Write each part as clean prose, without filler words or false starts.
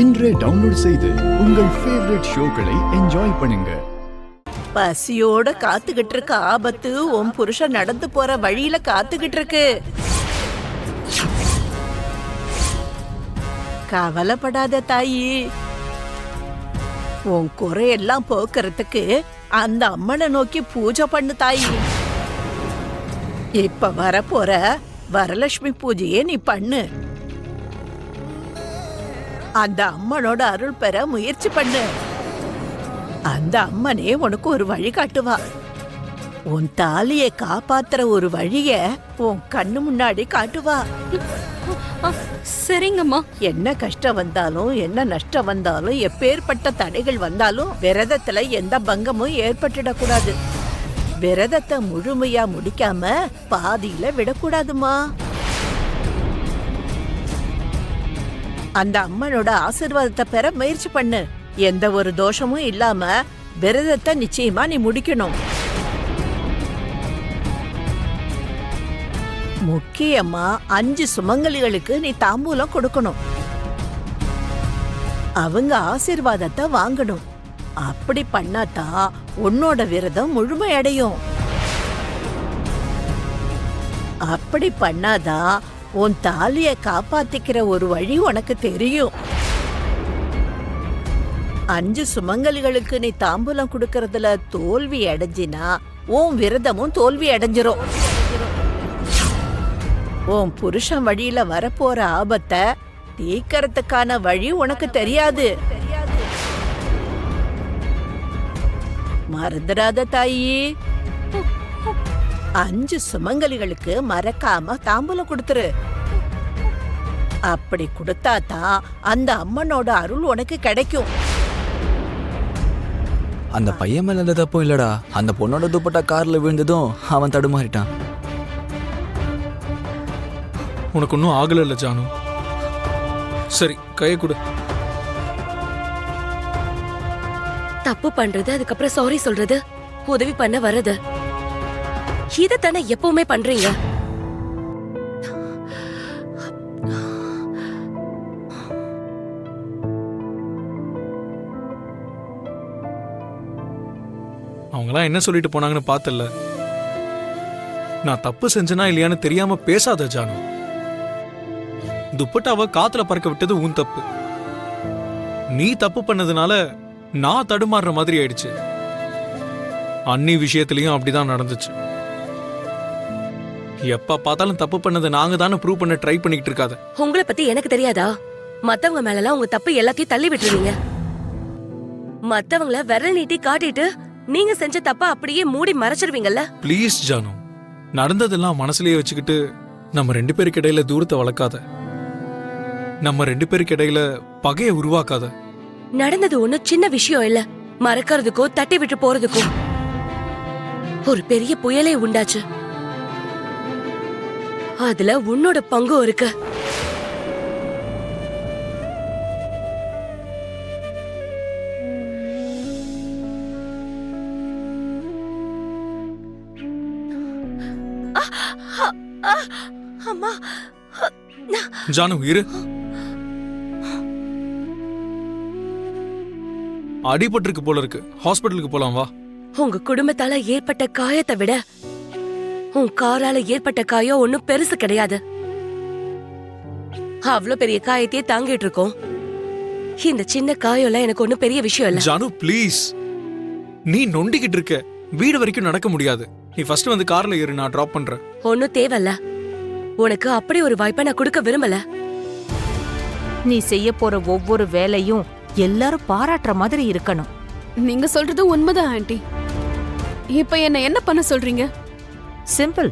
இன்றே டவுன்லோட் செய்து உங்கள் ஃபேவரட் ஷோக்களை என்ஜாய் பண்ணுங்க. பசியோட காத்துக்கிட்டு இருக்க ஆபத்து உன் புருஷன் நடந்து போற வழியில காத்துக்கிட்டு இருக்கு. கவலைப்படாத தாயி, உன் குறையெல்லாம் போக்குறதுக்கு அந்த அம்மனை நோக்கி பூஜை பண்ணு தாயி. இப்ப வரப்போற வரலட்சுமி பூஜையே நீ பண்ணு. அந்த அம்மனோட அருள் பெற முயற்சி பண்ணு. அந்த அம்மனே உனக்கு ஒரு வழி காட்டுவா. உன் தாலியை காப்பாத்துற ஒரு வழிய உன் கண்ணு முன்னாடி காட்டுவா. சரிங்கம்மா. என்ன கஷ்டம் வந்தாலும் என்ன நஷ்டம் வந்தாலும் எப்பேற்பட்ட தடைகள் வந்தாலும் விரதத்துல எந்த பங்கமும் ஏற்பட்டுடக்கூடாது. விரதத்தை முழுமையா முடிக்காம பாதியில விடக்கூடாதுமா. அந்த அம்மனோட ஆசீர்வாதத்தை பெற முயற்சி பண்ணு. எந்த ஒரு தோஷமும் இல்லாம விரதத்தை நிச்சயமா நீ முடிக்கணும். முக்கியமா 5 சுமங்கலிகளுக்கு நீ தாம்பூலம் கொடுக்கணும். அவங்க ஆசீர்வாதத்தை வாங்கணும். அப்படி பண்ணாதான் உன்னோட விரதம் முழுமையடையும். அப்படி பண்ணாதான் உன் தாலிய காப்பாத்திக்கிற ஒரு வழி உனக்கு தெரியும். 5 சுமங்கலிகளுக்கு நீ தாம்பூலம் கொடுக்கறதுல தோல்வி அடைஞ்சினா உன் விரதமும் தோல்வி அடைஞ்சிரும். உன் புருஷன் வழியில வரப்போற ஆபத்தை தீர்க்கறதுக்கான வழி உனக்கு தெரியாது. மறந்துடாத தாயி. 5 சுமங்கலிகளுக்கு மறக்காம தாம்பூலம் கொடுத்துரு. அப்படி கொடுத்தாதான் அந்த அம்மனோட அருள் உனக்கு கிடைக்கும். அந்த பையன் மேல எந்த தப்பும் இல்லடா. அந்த பொண்ணோட துப்பட்டா கார்ல விழுந்ததும் அவன் தடுமாறிட்டான். உனக்கு ஒன்றும் ஆகல இல்ல ஜானு. சரி, கையை கொடு. தப்பு பண்றது, அதுக்கப்புறம் சாரி சொல்றது, உதவி பண்ண வர்றது, இதத்தானே எப்பவுமே பண்றீங்க. அவங்களாம் என்ன சொல்லிட்டு போனாங்கன்னு பார்த்தல. நான் தப்பு செஞ்சனா இல்லையான்னு தெரியாம பேசாத ஜானு. துப்பட்டாவை காத்துல பறக்க விட்டது உன் தப்பு. நீ தப்பு பண்ணதுனால நான் தடுமாறுற மாதிரி ஆயிடுச்சு. அன்னி விஷயத்திலயும் அப்படிதான் நடந்துச்சு. எப்ப பார்த்தாலும் தப்பு பண்ணது நாங்க தானே ப்ரூவ் பண்ண ட்ரை பண்ணிட்டு இருக்காத. உங்களை பத்தி எனக்கு தெரியாதா? மத்தவங்க மேலலாம் உங்க தப்பு எல்லாத்தையும் தள்ளி விட்டுருவீங்க. மத்தவங்கள விரல் நீட்டி காட்டிட்டு நீங்க செஞ்ச தப்ப அப்படியே மூடி மறைச்சிருவீங்கல்ல. ப்ளீஸ் ஜானு, நடந்ததெல்லாம் மனசுலயே வச்சுக்கிட்டு நம்ம 2 பேருக்கு இடையில தூரத்தை வளர்க்காத. நம்ம 2 பேருக்கு இடையில பகையை உருவாக்காத. நடந்தது ஒண்ணும் சின்ன விஷயம் இல்ல. மறக்கிறதுக்கோ தட்டி விட்டு போறதுக்கோ ஒரு பெரிய புயலே உண்டாச்சு. அதுல உன்னோட பங்கும் இருக்கு. அம்மா. ஜானு இரு. அடிபட்டிருக்கு போல இருக்கு. ஹாஸ்பிட்டலுக்கு போலாம் வா. உங்க குடும்பத்தால ஏற்பட்ட காயத்தை விட உன் காரால ஏற்பட்ட காயம் ஒன்னும் பெருசு கிடையாது. அவ்வளவு பெரிய காயத்தையே தாங்கிட்டு இருக்கோம். இந்த சின்ன காயம்லாம் எனக்கு ஒன்னும் பெரிய விஷயம் இல்ல. ஜானு ப்ளீஸ், நீ நொண்டிக்கிட்டு இருக்க. வீடு வரைக்கும் நடக்க முடியாது. நீ ஃபர்ஸ்ட் வந்து கார்ல ஏறு, நான் டிராப் பண்றேன். ஒன்னும் தேவையில்ல. உனக்கு அப்படி ஒரு வாய்ப்பை நான் கொடுக்க விரும்பல. நீ செய்ய போற ஒவ்வொரு வேலையும் எல்லாரும் பாராட்டுற மாதிரி இருக்கணும். நீங்க சொல்றது உண்மைதான் ஆண்டி. இப்ப என்ன பண்ண சொல்றீங்க? சிம்பிள்.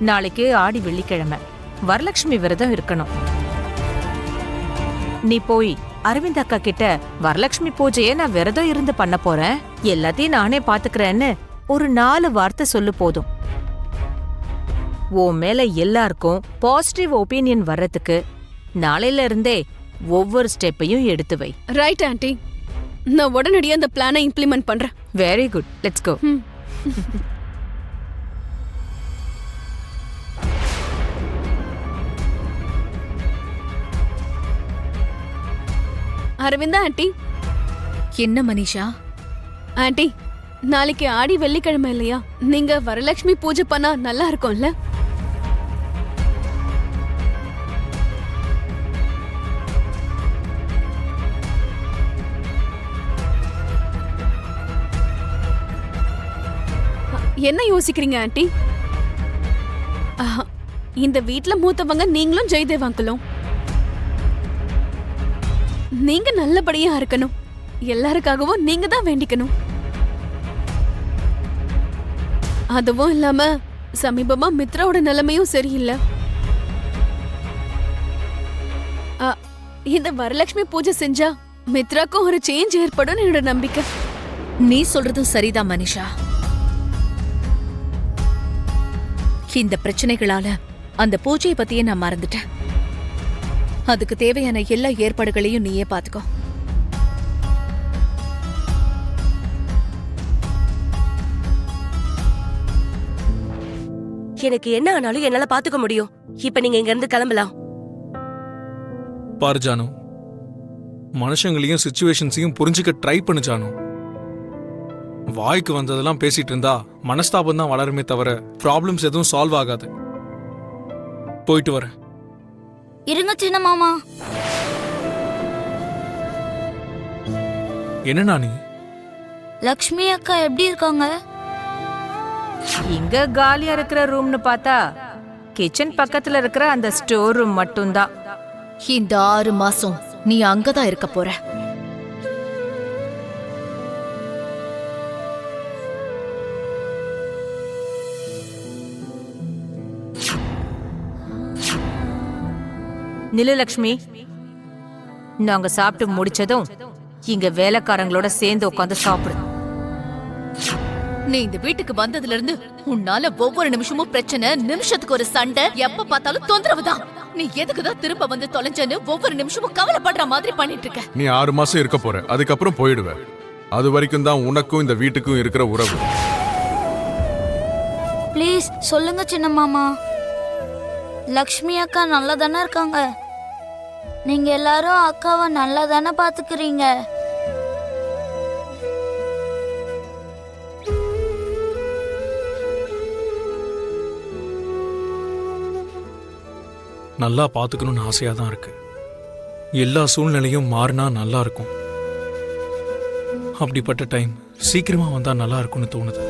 நாளைக்கு ஆடி வெள்ளிக்கிழமை, வரலட்சுமி விரதம் இருக்கணும். நீ போய் அரவிந்த் அக்கா கிட்ட வரலட்சுமி பூஜையை நான் விரதம் இருந்து பண்ண போறேன், எல்லாத்தையும் நானே பாத்துக்கிறேன்னு ஒரு 4 வார்த்தை சொல்லு போதும். உன் மேல எல்லாருக்கும் பாசிட்டிவ் ஒப்பீனியன் வர்றதுக்கு நாளையில இருந்தே ஒவ்வொரு ஸ்டெப்பையும் எடுத்து வை. Right aunty. நான் உடனடியா அந்த பிளானை இம்ப்ளிமெண்ட் பண்றேன். Very good, let's go. Aravinda aunty. என்ன மனிஷா? ஆண்டி, நாளைக்கு ஆடி வெள்ளிக்கிழமை இல்லையா? நீங்க வரலட்சுமி பூஜை பண்ணா நல்லா இருக்கும்ல? என்ன யோசிக்கிறீங்க ஆண்டி? இந்த வீட்ல மூத்தவங்க நீங்களும் ஜெயதேவ் அங்கிளும். நீங்க நல்லபடியா இருக்கணும். எல்லாருக்காகவும் நீங்க தான் வேண்டிக்கணும். அதுவும் இல்லாம சமீபமா மித்ராவோட நிலைமையும் சரியில்லை. இந்த வரலட்சுமி பூஜை செஞ்சா மித்ராக்கும் ஒரு சேஞ்ச் ஏற்படும் என்னோட நம்பிக்கை. நீ சொல்றதும் சரிதான் மனிஷா. இந்த பிரச்சனைகளால அந்த பூஜையை பத்தியே நான் மறந்துட்டேன். அதுக்கு தேவையான எல்லா ஏற்பாடுகளையும் நீயே பாத்துக்கோ. எனக்கு என்ன ஆனாலும் என்னால பாத்துக்க முடியும். இப்ப நீங்க இங்க இருந்து கிளம்பலாம். பாரு ஜானு, மனுஷங்களையும் சிச்சுவேஷன்ஸையும் புரிஞ்சுக்க ட்ரை பண்ணு ஜானு. வாய்க்கு வந்ததெல்லாம் பேசிட்டு இருந்தா மனஸ்தாபம் தான் வளருமே தவிர ப்ராப்ளம்ஸ் எதுவும் சால்வ் ஆகாது. போயிட்டு வரேன். இருங்க சின்ன மாமா. என்ன நீ? லக்ஷ்மி அக்கா எப்படி இருக்காங்க? இங்க காலியா இருக்கிற ரூம்னு பார்த்தா கிச்சன் பக்கத்துல இருக்கிற அந்த ஸ்டோர் ரூம் மட்டும்தான். இந்த 6 மாசம் நீ அங்கதான் இருக்க போற. நிலலக்ஷ்மி, நாங்க சாப்பிட்டு முடிச்சதும் இங்க வேலைக்காரங்களோட சேர்ந்து உட்காந்து சாப்பிடு. நீ இந்த வீட்டுக்கு வந்ததுல இருந்து உன்னால ஒவ்வொரு நிமிஷமும் பிரச்சனை, நிமிஷத்துக்கு ஒரு சண்டை, எப்ப பார்த்தாலும் தொந்தரவு தான். நீ எதுக்குதான் திரும்ப வந்து தொலைஞ்சன்னு ஒவ்வொரு நிமிஷமும் கவலைப்படுற மாதிரி பண்ணிட்டு இருக்க. நீ 6 மாசம் இருக்க போற, அதுக்கப்புறம் போயிடுவ. அது வரைக்கும் தான் உனக்கும் இந்த வீட்டுக்கும் இருக்கிற உறவு. ப்ளீஸ் சொல்லுங்க சின்ன மாமா. லக்ஷ்மி அக்கா நல்லா தானே இருக்காங்க? நீங்க எல்லாரும் அக்காவை நல்லா தானே பாத்துக்கிறீங்க? நல்லா பாத்துக்கணும்னு ஆசையா தான் இருக்கு. எல்லா சூழ்நிலையும் மாறினா நல்லா இருக்கும். அப்படிப்பட்ட டைம் சீக்கிரமா வந்தா நல்லா இருக்கும்னு தோணுது.